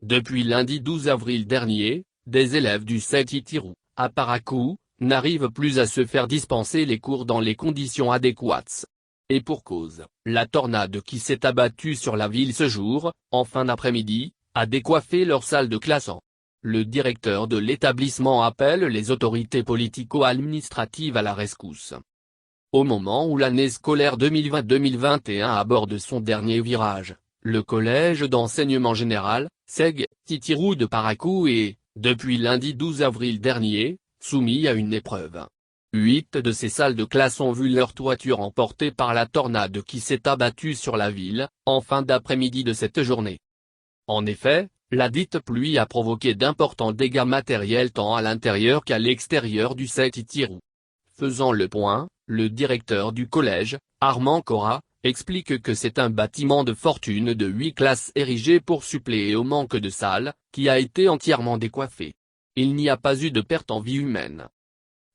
Depuis lundi 12 avril dernier, des élèves du CET Itiru, à Parakou, n'arrivent plus à se faire dispenser les cours dans les conditions adéquates. Et pour cause, la tornade qui s'est abattue sur la ville ce jour, en fin d'après-midi, a décoiffé leur salle de classe. Le directeur de l'établissement appelle les autorités politico-administratives à la rescousse. Au moment où l'année scolaire 2020-2021 aborde son dernier virage, le collège d'enseignement général, CEG, Itiru de Parakou est, depuis lundi 12 avril dernier, soumis à une épreuve. 8 de ces salles de classe ont vu leur toiture emportée par la tornade qui s'est abattue sur la ville, en fin d'après-midi de cette journée. En effet, la dite pluie a provoqué d'importants dégâts matériels tant à l'intérieur qu'à l'extérieur du CET Itiru. Faisant le point, le directeur du collège, Armand Cora, explique que c'est un bâtiment de fortune de 8 classes érigé pour suppléer au manque de salles, qui a été entièrement décoiffé. Il n'y a pas eu de perte en vie humaine.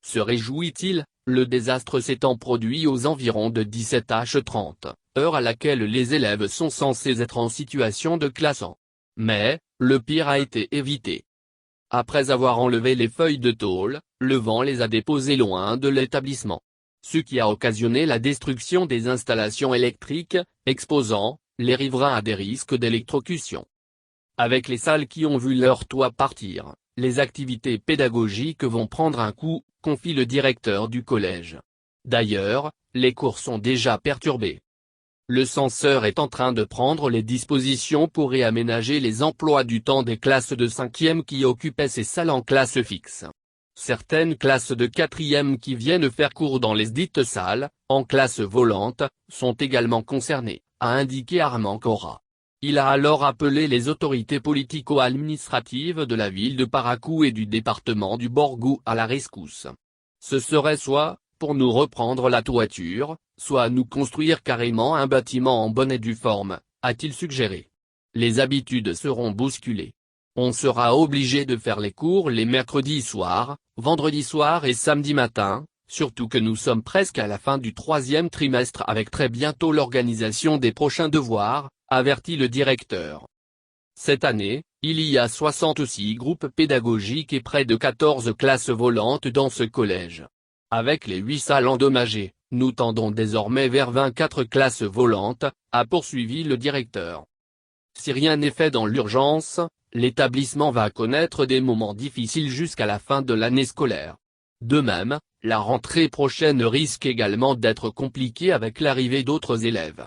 Se réjouit-il, le désastre s'étant produit aux environs de 17h30, heure à laquelle les élèves sont censés être en situation de classe. Mais, le pire a été évité. Après avoir enlevé les feuilles de tôle, le vent les a déposées loin de l'établissement. Ce qui a occasionné la destruction des installations électriques, exposant les riverains à des risques d'électrocution. Avec les salles qui ont vu leur toit partir, les activités pédagogiques vont prendre un coup, confie le directeur du collège. D'ailleurs, les cours sont déjà perturbés. Le censeur est en train de prendre les dispositions pour réaménager les emplois du temps des classes de 5e qui occupaient ces salles en classe fixe. Certaines classes de 4e qui viennent faire cours dans les dites salles, en classe volante, sont également concernées, a indiqué Armand Cora. Il a alors appelé les autorités politico-administratives de la ville de Parakou et du département du Borgou à la rescousse. Ce serait soit, pour nous reprendre la toiture, soit nous construire carrément un bâtiment en bonne et due forme, a-t-il suggéré. Les habitudes seront bousculées. On sera obligé de faire les cours les mercredis soirs, vendredis soir et samedi matin, surtout que nous sommes presque à la fin du 3e trimestre avec très bientôt l'organisation des prochains devoirs, avertit le directeur. Cette année, il y a 66 groupes pédagogiques et près de 14 classes volantes dans ce collège. Avec les 8 salles endommagées, nous tendons désormais vers 24 classes volantes, a poursuivi le directeur. Si rien n'est fait dans l'urgence, l'établissement va connaître des moments difficiles jusqu'à la fin de l'année scolaire. De même, la rentrée prochaine risque également d'être compliquée avec l'arrivée d'autres élèves.